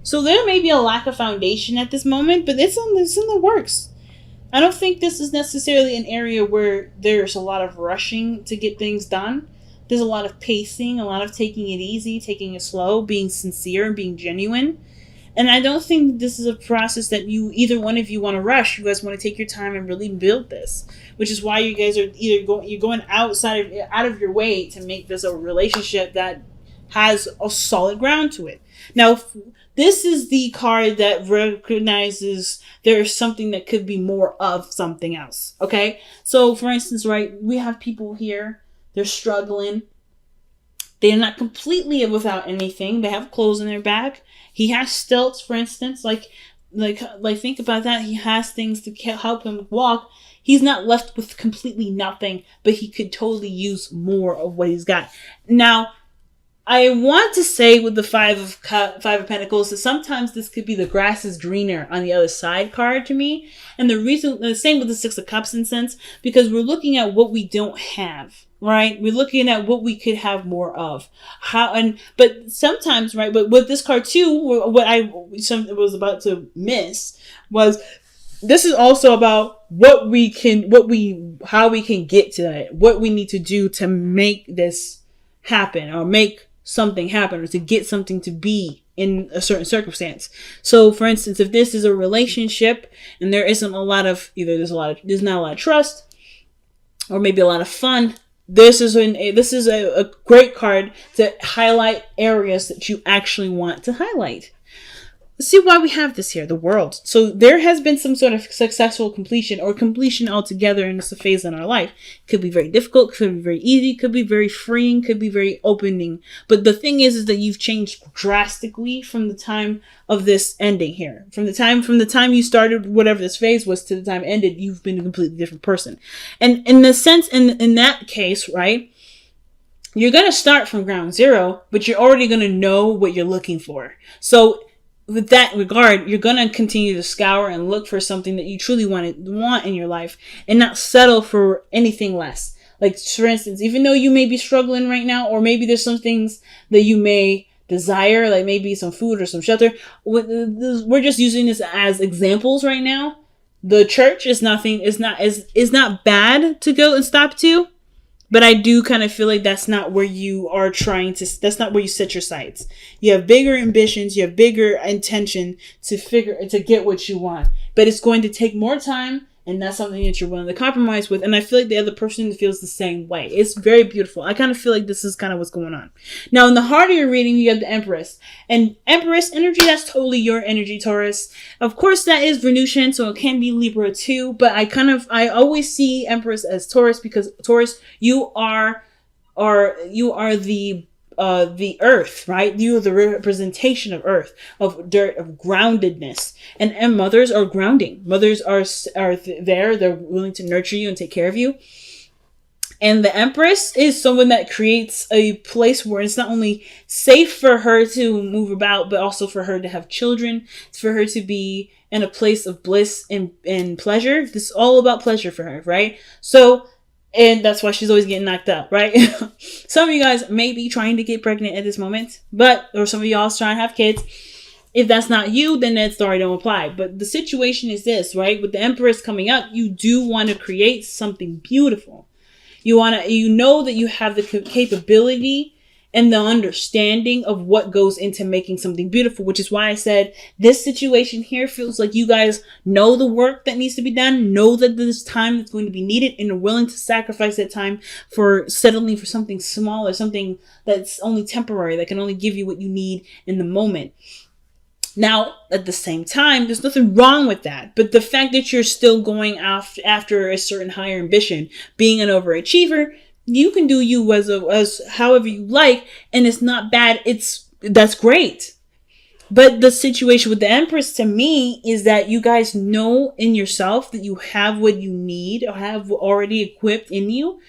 So there may be a lack of foundation at this moment, but it's in the works. I don't think this is necessarily an area where there's a lot of rushing to get things done. There's a lot of pacing, a lot of taking it easy, taking it slow, being sincere, and being genuine. And I don't think this is a process that either one of you want to rush. You guys want to take your time and really build this, which is why you guys are you're going out of your way to make this a relationship that has a solid ground to it. Now, this is the card that recognizes there is something that could be more of something else. Okay, so for instance, right, we have people here. They're struggling. They're not completely without anything. They have clothes in their back. He has stilts, for instance. Like think about that. He has things to help him walk. He's not left with completely nothing, but he could totally use more of what he's got. Now, I want to say with the Five of Pentacles that sometimes this could be the grass is greener on the other side card to me. And the same with the Six of Cups in sense, because we're looking at what we don't have, right? We're looking at what we could have more of. But sometimes, right, but with this card too, what I was about to miss was this is also about how we can get to that, what we need to do to make this happen or make something happen or to get something to be in a certain circumstance. So for instance, if this is a relationship and there isn't a lot of there's not a lot of trust or maybe a lot of fun, this is a great card to highlight areas that you actually want to highlight. Let's see why we have this here, the World. So there has been some sort of successful completion or completion altogether in this phase in our life. Could be very difficult, could be very easy, could be very freeing, could be very opening. But the thing is that you've changed drastically from the time of this ending here. From the time you started whatever this phase was to the time it ended, you've been a completely different person. And in the sense, in that case, right, you're going to start from ground zero, but you're already going to know what you're looking for. So with that regard, you're going to continue to scour and look for something that you truly want in your life and not settle for anything less. Like, for instance, even though you may be struggling right now, or maybe there's some things that you may desire, like maybe some food or some shelter. We're just using this as examples right now. The church is not bad to go and stop to. But I do kind of feel like that's not where you are that's not where you set your sights. You have bigger ambitions, you have bigger intention to get what you want. But it's going to take more time, and that's something that you're willing to compromise with. And I feel like the other person feels the same way. It's very beautiful. I kind of feel like this is kind of what's going on. Now, in the heart of your reading, you have the Empress. And Empress energy, that's totally your energy, Taurus. Of course, that is Venusian, so it can be Libra too. But I always see Empress as Taurus because Taurus, you are the earth, right? You are the representation of earth, of dirt, of groundedness. And mothers are grounding. Mothers are there. They're willing to nurture you and take care of you. And the Empress is someone that creates a place where it's not only safe for her to move about, but also for her to have children. It's for her to be in a place of bliss and pleasure. This is all about pleasure for her, right? So, and that's why she's always getting knocked up, right? Some of you guys may be trying to get pregnant at this moment, or some of y'all trying to have kids. If that's not you, then that story don't apply. But the situation is this, right? With the Empress coming up, you do want to create something beautiful. You know that you have the capability and the understanding of what goes into making something beautiful, which is why I said this situation here feels like you guys know the work that needs to be done, know that there's time that's going to be needed, and are willing to sacrifice that time for settling for something small or something that's only temporary, that can only give you what you need in the moment. Now, at the same time, there's nothing wrong with that. But the fact that you're still going after a certain higher ambition, being an overachiever, you can do you as however you like, and it's not bad. That's great. But the situation with the Empress to me is that you guys know in yourself that you have what you need or have already equipped in you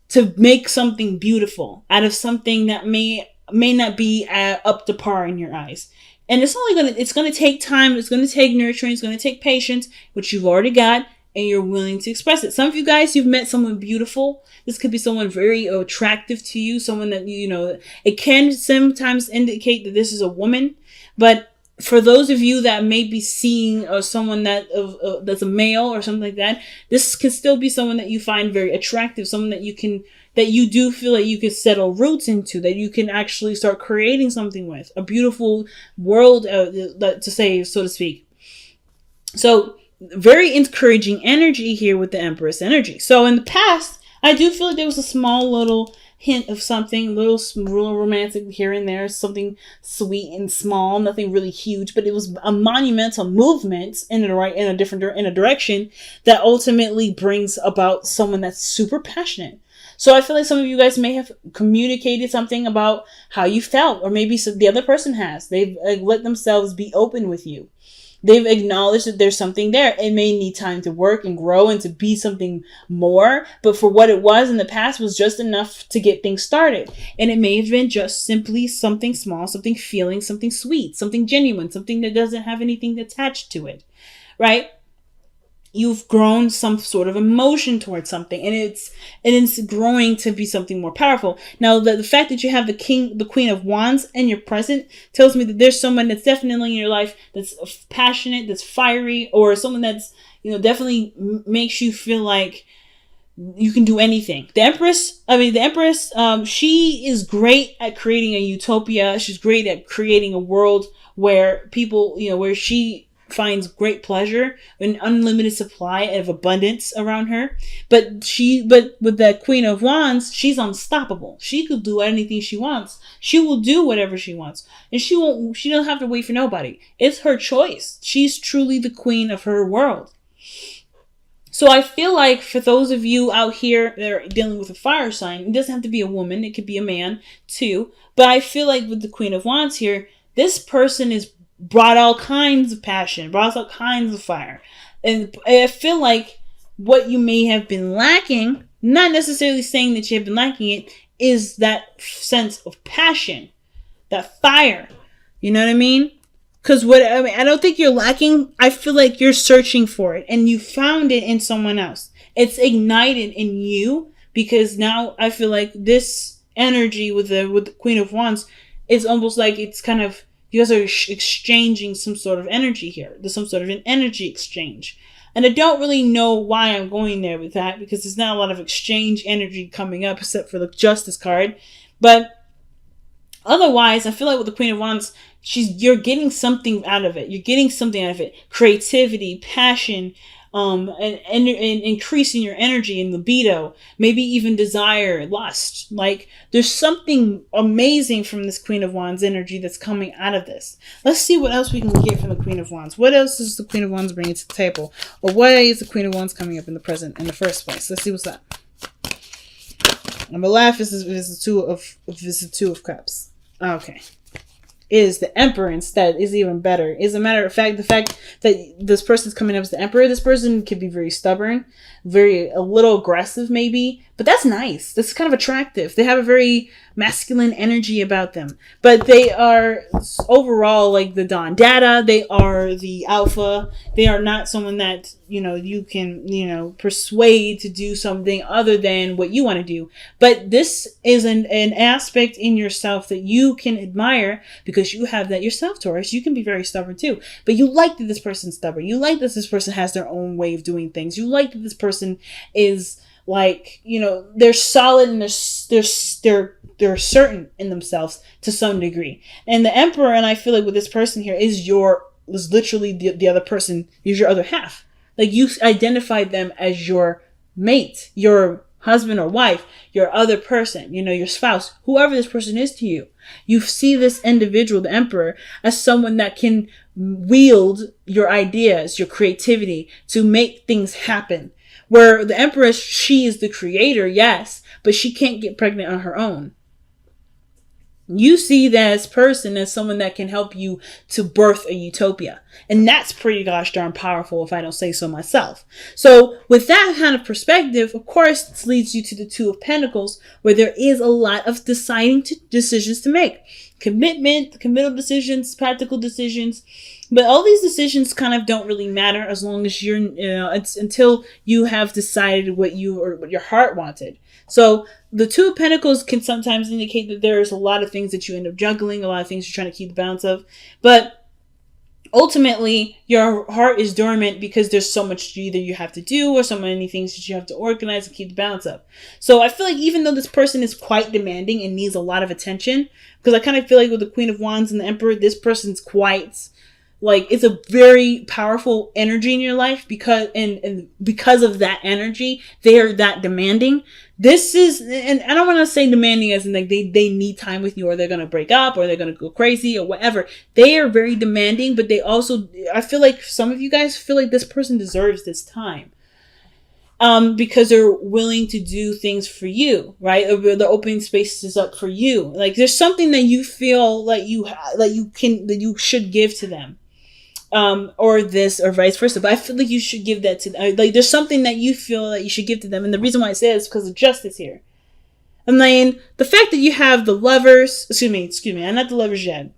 to make something beautiful out of something that may not be up to par in your eyes. And it's going to take time. It's going to take nurturing. It's going to take patience, which you've already got, and you're willing to express it. Some of you guys, you've met someone beautiful. This could be someone very attractive to you. Someone that, it can sometimes indicate that this is a woman. But for those of you that may be seeing someone that's a male or something like that, this can still be someone that you find very attractive, someone that you do feel that you could settle roots into, that you can actually start creating something with, a beautiful world, to say, so to speak. So very encouraging energy here with the Empress energy. So in the past, I do feel like there was a small little hint of something, a little romantic here and there, something sweet and small, nothing really huge, but it was a monumental movement in a direction that ultimately brings about someone that's super passionate. So I feel like some of you guys may have communicated something about how you felt, or maybe the other person has. They've let themselves be open with you. They've acknowledged that there's something there. It may need time to work and grow and to be something more, but for what it was in the past was just enough to get things started. And it may have been just simply something small, something feeling, something sweet, something genuine, something that doesn't have anything attached to it, right? You've grown some sort of emotion towards something, and it's growing to be something more powerful. Now, the fact that you have the Queen of Wands in your present tells me that there's someone that's definitely in your life that's passionate, that's fiery, or someone that's, definitely makes you feel like you can do anything. The Empress, she is great at creating a utopia. She's great at creating a world where people, where she finds great pleasure, an unlimited supply of abundance around her. But with the Queen of Wands, she's unstoppable. She could do anything she wants. She will do whatever she wants. And she doesn't have to wait for nobody. It's her choice. She's truly the queen of her world. So I feel like for those of you out here that are dealing with a fire sign, it doesn't have to be a woman. It could be a man too. But I feel like with the Queen of Wands here, this person is brought all kinds of passion, brought all kinds of fire. And I feel like what you may have been lacking, not necessarily saying that you have been lacking it, is that sense of passion, that fire. You know what I mean? Because I don't think you're lacking. I feel like you're searching for it and you found it in someone else. It's ignited in you, because now I feel like this energy with the Queen of Wands is almost like it's kind of, you guys are exchanging some sort of energy here. There's some sort of an energy exchange. And I don't really know why I'm going there with that, because there's not a lot of exchange energy coming up except for the Justice card. But otherwise, I feel like with the Queen of Wands, you're getting something out of it. You're getting something out of it. Creativity, passion, and increasing your energy and libido, maybe even desire, lust. Like, there's something amazing from this Queen of Wands energy that's coming out of this. Let's see what else we can get from the Queen of Wands. What else is the Queen of Wands bringing to the table? Or why is the Queen of Wands coming up in the present in the first place? Let's see what's up. I'm gonna laugh if this is the Two of Cups. Okay. Is the Emperor instead is even better. As a matter of fact, the fact that this person's coming up as the Emperor, this person could be very stubborn, a little aggressive maybe, but that's nice. That's kind of attractive. They have a very masculine energy about them, but they are overall like the Don Dada. They are the alpha. They are not someone that, you can, persuade to do something other than what you want to do. But this is an aspect in yourself that you can admire, because you have that yourself, Taurus. You can be very stubborn too, but you like that this person's stubborn. You like that this person has their own way of doing things. You like that this person is like, they're solid and they're certain in themselves to some degree. And the Emperor, and I feel like with this person here, is literally the other person, is your other half. Like, you identified them as your mate, your husband or wife, your other person, your spouse, whoever this person is to you. You see this individual, the Emperor, as someone that can wield your ideas, your creativity to make things happen. Where the Empress, she is the creator, yes, but she can't get pregnant on her own. You see this person as someone that can help you to birth a utopia. And that's pretty gosh darn powerful, if I don't say so myself. So with that kind of perspective, of course, this leads you to the Two of Pentacles, where there is a lot of decisions to make. Committal decisions, practical decisions. But all these decisions kind of don't really matter as long as it's until you have decided what your heart wanted. So the Two of Pentacles can sometimes indicate that there's a lot of things that you end up juggling, a lot of things you're trying to keep the balance of. But ultimately your heart is dormant because there's so much either you have to do or so many things that you have to organize and keep the balance up. So I feel like even though this person is quite demanding and needs a lot of attention, because I kind of feel like with the Queen of Wands and the Emperor, this person's quite like, it's a very powerful energy in your life and because of that energy, they are that demanding. This is, and I don't want to say demanding as in like they need time with you or they're going to break up or they're going to go crazy or whatever. They are very demanding, but they also, I feel like some of you guys feel like this person deserves this time. Because they're willing to do things for you, right? They're opening spaces up for you. Like there's something that you feel like that you should give to them. Or this, or vice versa. But I feel like you should give that to them. Like, there's something that you feel that you should give to them. And the reason why I say it is because of justice here. I mean, the fact that you have the lovers, excuse me, I'm not the lovers yet.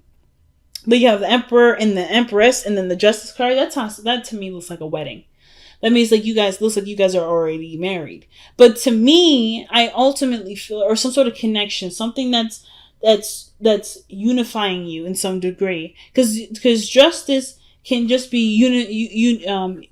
But you have the Emperor and the Empress and then the Justice card. That to me looks like a wedding. That means like looks like you guys are already married. But to me, I ultimately feel, or some sort of connection, something that's unifying you in some degree. Because justice can just be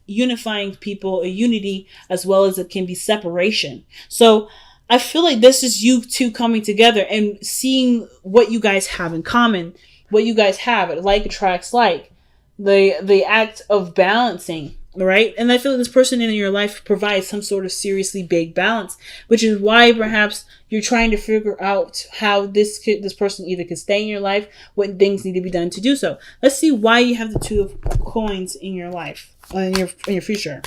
unifying people, a unity, as well as it can be separation. So I feel like this is you two coming together and seeing what you guys have in common, what you guys have, like attracts like, the act of balancing, right? And I feel like this person in your life provides some sort of seriously big balance, which is why perhaps you're trying to figure out how this person either could stay in your life, what things need to be done to do so. Let's see why you have the Two of Coins in your life, in your future.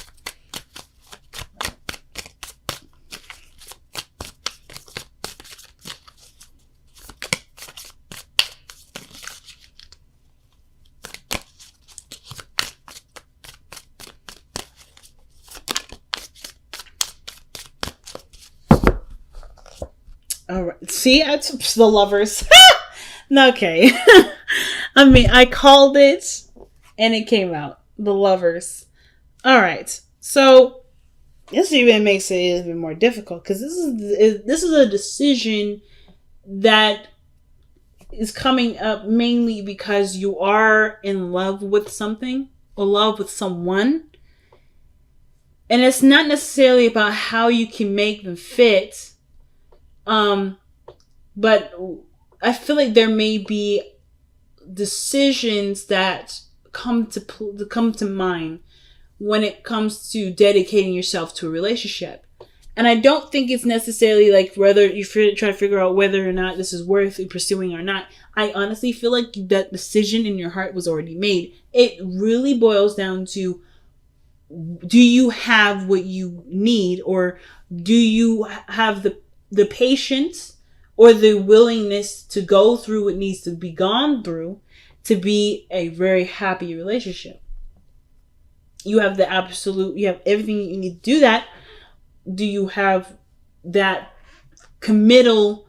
All right. See, it's the Lovers. Okay. I mean, I called it and it came out. The Lovers. All right. So this even makes it even more difficult because this is a decision that is coming up mainly because you are in love with something or love with someone. And it's not necessarily about how you can make them fit. But I feel like there may be decisions that come to mind when it comes to dedicating yourself to a relationship. And I don't think it's necessarily like whether you try to figure out whether or not this is worth pursuing or not. I honestly feel like that decision in your heart was already made. It really boils down to, do you have what you need, or do you have the patience or the willingness to go through what needs to be gone through to be a very happy relationship? You have you have everything you need to do that. Do you have that committal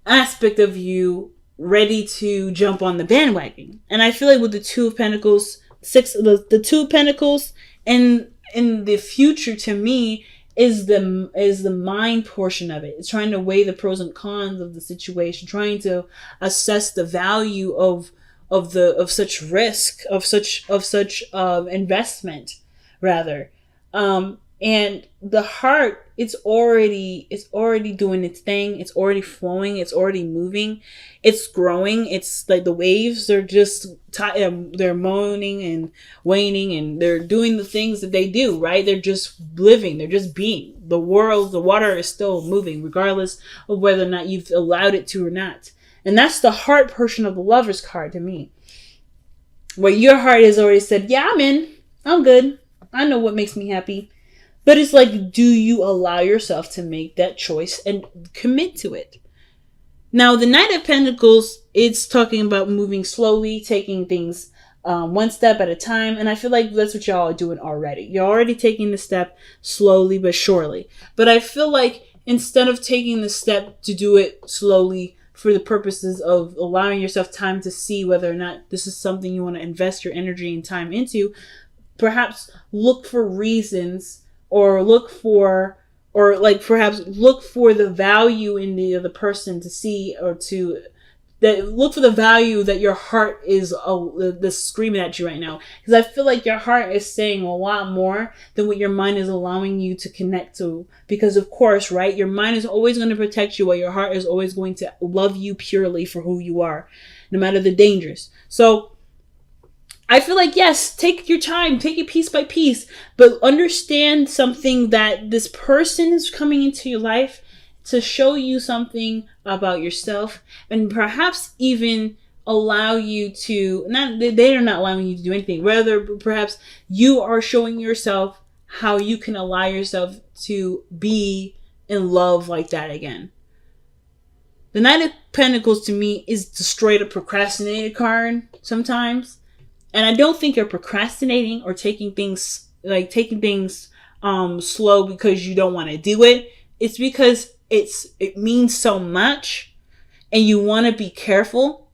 aspect of you ready to jump on the bandwagon? And I feel like with the Two of Pentacles, the Two of Pentacles, and in the future, to me, is the mind portion of it. It's trying to weigh the pros and cons of the situation, trying to assess the value of such risk, of such investment, rather. And the heart, it's already doing its thing. It's already flowing. It's already moving. It's growing. It's like the waves are just they're moaning and waning, and they're doing the things that they do, right? They're just living. They're just being. The water is still moving, regardless of whether or not you've allowed it to or not. And that's the heart portion of the Lover's card to me, where your heart has already said, yeah, I'm in. I'm good. I know what makes me happy. But it's like, do you allow yourself to make that choice and commit to it? Now, the Knight of Pentacles, it's talking about moving slowly, taking things one step at a time. And I feel like that's what y'all are doing already. You're already taking the step slowly but surely. But I feel like instead of taking the step to do it slowly for the purposes of allowing yourself time to see whether or not this is something you want to invest your energy and time into, perhaps look for reasons, or perhaps look for the value in the other person to see, or to that look for the value that your heart is screaming at you right now. Because I feel like your heart is saying a lot more than what your mind is allowing you to connect to. Because of course, right, your mind is always going to protect you, while your heart is always going to love you purely for who you are, no matter the dangers. So I feel like, yes, take your time, take it piece by piece, but understand something, that this person is coming into your life to show you something about yourself, and perhaps even allow you to, they are not allowing you to do anything. Rather, perhaps you are showing yourself how you can allow yourself to be in love like that again. The Knight of Pentacles to me is the straight up procrastinated card sometimes. And I don't think you're procrastinating or taking things slow because you don't want to do it. It's because it means so much, and you want to be careful,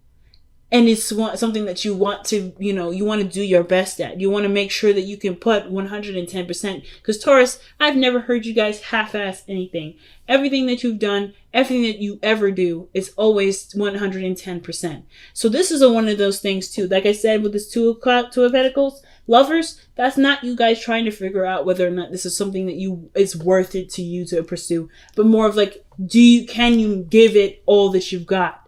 and it's something that you want to, you want to do your best at. You want to make sure that you can put 110%. Because Taurus, I've never heard you guys half-ass anything. Everything that you've done, everything that you ever do is always 110%. So this is one of those things too. Like I said, with this Two of Pentacles, lovers, that's not you guys trying to figure out whether or not this is something that it's worth it to you to pursue, but more of like, can you give it all that you've got?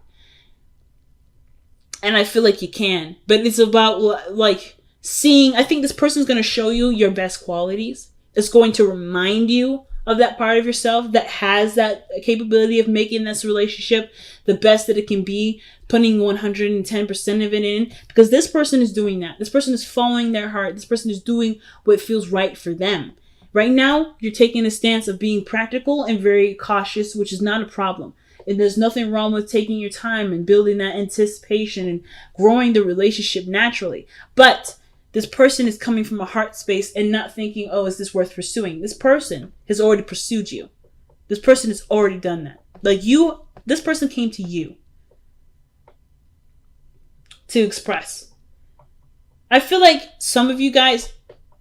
And I feel like you can, but it's about like seeing, I think this person is going to show you your best qualities. It's going to remind you of that part of yourself that has that capability of making this relationship the best that it can be, putting 110% of it in, because this person is doing that. This person is following their heart. This person is doing what feels right for them. Right now, you're taking a stance of being practical and very cautious, which is not a problem. And there's nothing wrong with taking your time and building that anticipation and growing the relationship naturally. But this person is coming from a heart space and not thinking, oh, is this worth pursuing? This person has already pursued you. This person has already done that. This person came to you to express. I feel like some of you guys,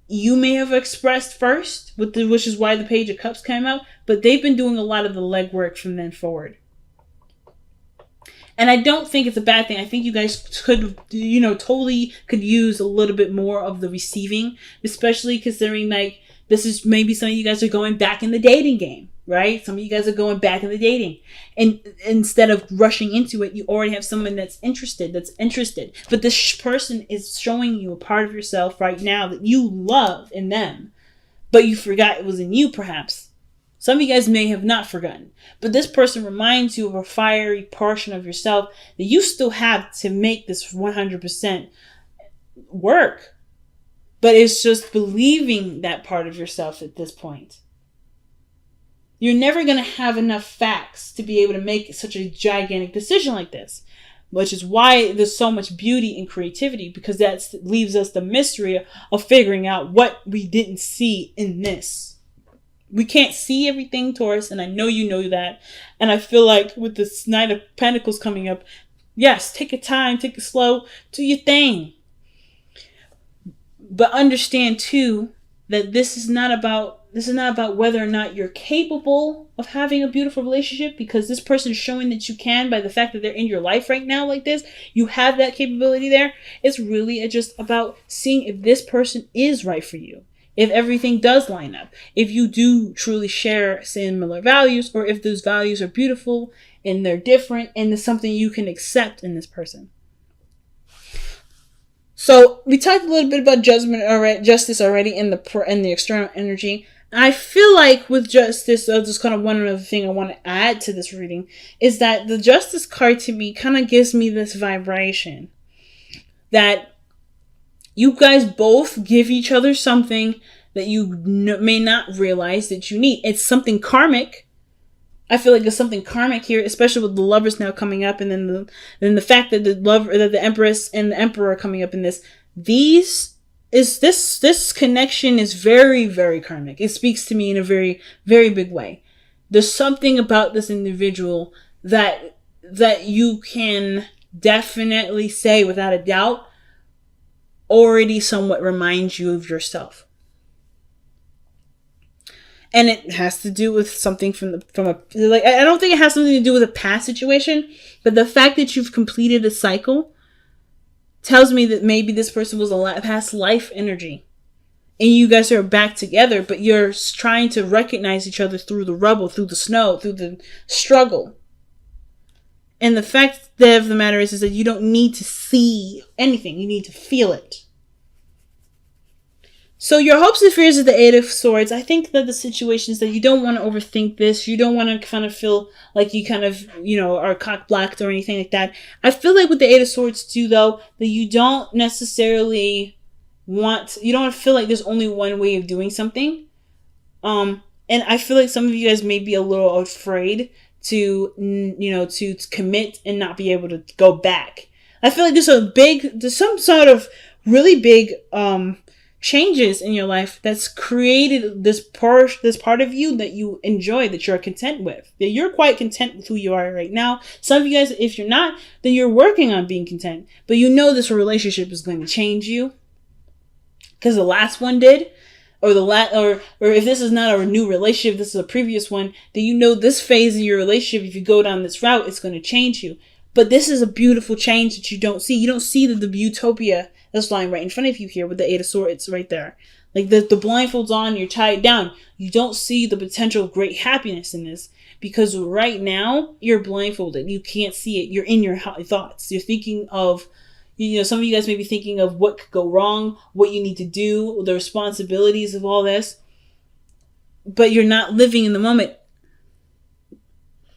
you may have expressed first, which is why the Page of Cups came out, but they've been doing a lot of the legwork from then forward. And I don't think it's a bad thing. I think you guys totally could use a little bit more of the receiving, especially considering like this is maybe some of you guys are going back in the dating game, right? Some of you guys are going back in the dating, and instead of rushing into it, you already have someone that's interested. But this person is showing you a part of yourself right now that you love in them, but you forgot it was in you, perhaps. Some of you guys may have not forgotten, but this person reminds you of a fiery portion of yourself that you still have to make this 100% work. But it's just believing that part of yourself at this point. You're never going to have enough facts to be able to make such a gigantic decision like this, which is why there's so much beauty and creativity, because that leaves us the mystery of figuring out what we didn't see in this. We can't see everything, Taurus, and I know you know that. And I feel like with this Knight of Pentacles coming up, yes, take your time, take it slow, do your thing. But understand too that this is not about whether or not you're capable of having a beautiful relationship, because this person is showing that you can by the fact that they're in your life right now like this. You have that capability there. It's really just about seeing if this person is right for you. If everything does line up, if you do truly share similar values, or if those values are beautiful and they're different and there's something you can accept in this person. So we talked a little bit about justice already in the external energy. I feel like with justice, just kind of one other thing I want to add to this reading is that the justice card to me kind of gives me this vibration that you guys both give each other something that you may not realize that you need. It's something karmic. I feel like there's something karmic here, especially with the Lovers now coming up, and then the fact that the Empress and the Emperor are coming up in this. This connection is very, very karmic. It speaks to me in a very, very big way. There's something about this individual that you can definitely say without a doubt already somewhat reminds you of yourself. And it has to do with something from a, like, I don't think it has something to do with a past situation, but the fact that you've completed a cycle tells me that maybe this person was a past life energy. And you guys are back together, but you're trying to recognize each other through the rubble, through the snow, through the struggle. And the fact of the matter is that you don't need to see anything. You need to feel it. So your hopes and fears of the Eight of Swords, I think that the situation is that you don't want to overthink this. You don't want to kind of feel like you kind of, are cock-blocked or anything like that. I feel like with the Eight of Swords too, though, that you don't necessarily you don't feel like there's only one way of doing something. And I feel like some of you guys may be a little afraid to commit and not be able to go back. I feel like there's some sort of really big, changes in your life that's created this part of you that you enjoy, that you're content with, that you're quite content with who you are right now. Some of you guys, if you're not, then you're working on being content, but this relationship is going to change you. Because the last one did, or if this is not a new relationship, this is a previous one, then this phase in your relationship, if you go down this route, it's going to change you. But this is a beautiful change that you don't see. You don't see the utopia that's lying right in front of you here with the Eight of Swords right there. Like the blindfolds on, you're tied down. You don't see the potential of great happiness in this because right now you're blindfolded. You can't see it. You're in your thoughts. You're thinking of, some of you guys may be thinking of what could go wrong, what you need to do, the responsibilities of all this, but you're not living in the moment.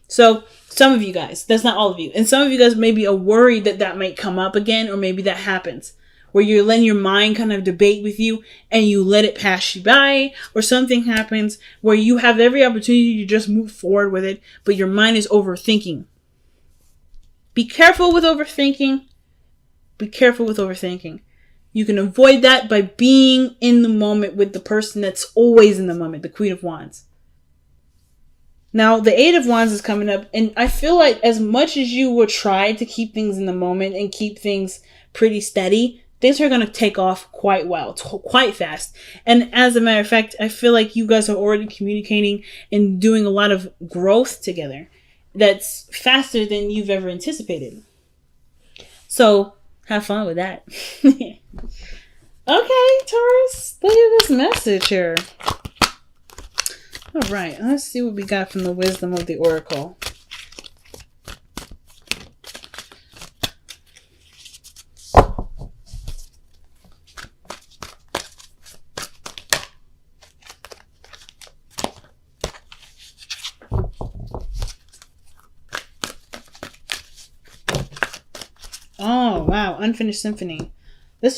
So some of you guys, that's not all of you, and some of you guys maybe are worried that might come up again, or maybe that happens, where you're letting your mind kind of debate with you and you let it pass you by, or something happens where you have every opportunity to just move forward with it, but your mind is overthinking. Be careful with overthinking. Be careful with overthinking. You can avoid that by being in the moment with the person that's always in the moment, the Queen of Wands. Now, the Eight of Wands is coming up, and I feel like as much as you will try to keep things in the moment and keep things pretty steady, things are going to take off quite well, quite fast. And as a matter of fact, I feel like you guys are already communicating and doing a lot of growth together that's faster than you've ever anticipated. So have fun with that. Okay, Taurus, look at this message here. All right, let's see what we got from the wisdom of the Oracle. Oh, wow. Unfinished symphony. This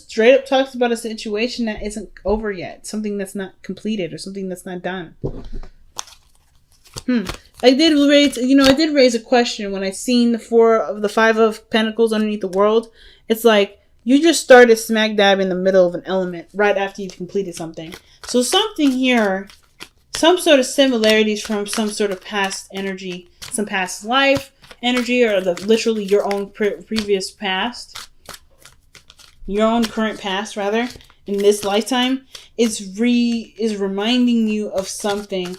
straight up talks about a situation that isn't over yet. Something that's not completed or something that's not done. I did raise a question when I seen the Five of Pentacles underneath the World. It's like you just started smack dab in the middle of an element right after you've completed something. So something here, some sort of similarities from some sort of past energy, some past life energy, or literally your own previous past, your own current past rather, in this lifetime, is reminding you of something,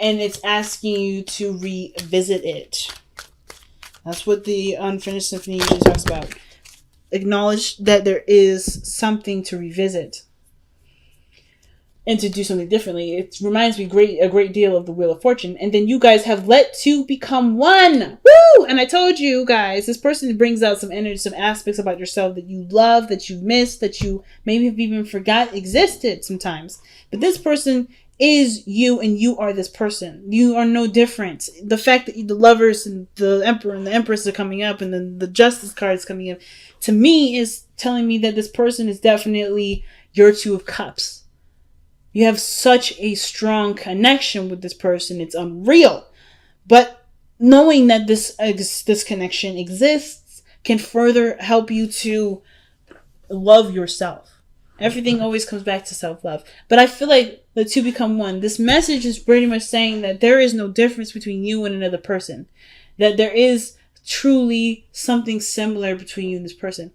and it's asking you to revisit it. That's what the Unfinished Symphony usually talks about. Acknowledge that there is something to revisit and to do something differently. It reminds me a great deal of the Wheel of Fortune. And then you guys have let two become one. Woo! And I told you guys, this person brings out some energy, some aspects about yourself that you love, that you missed, that you maybe have even forgot existed sometimes. But this person is you, and you are this person. You are no different. The fact that the Lovers and the Emperor and the Empress are coming up, and then the Justice card is coming up, to me is telling me that this person is definitely your Two of Cups. You have such a strong connection with this person. It's unreal. But knowing that this connection exists can further help you to love yourself. Everything always comes back to self-love. But I feel like the two become one. This message is pretty much saying that there is no difference between you and another person. That there is truly something similar between you and this person.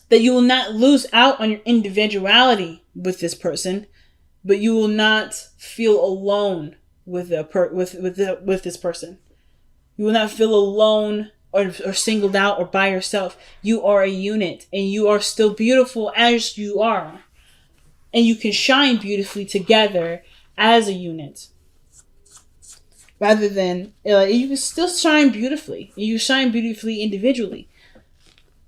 That you will not lose out on your individuality with this person, but you will not feel alone with this person. You will not feel alone or singled out or by yourself. You are a unit, and you are still beautiful as you are, and you can shine beautifully together as a unit. Rather than you can still shine beautifully. You shine beautifully individually,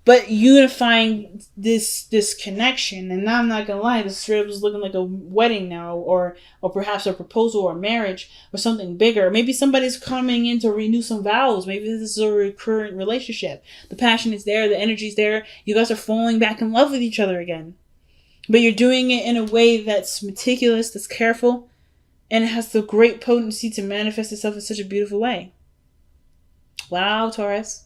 but unifying this connection. And now I'm not gonna lie, this trip is looking like a wedding now, or perhaps a proposal or marriage or something bigger. Maybe somebody's coming in to renew some vows. Maybe this is a recurrent relationship. The passion is there, the energy is there. You guys are falling back in love with each other again, but you're doing it in a way that's meticulous, that's careful, and it has the great potency to manifest itself in such a beautiful way. Wow, Taurus.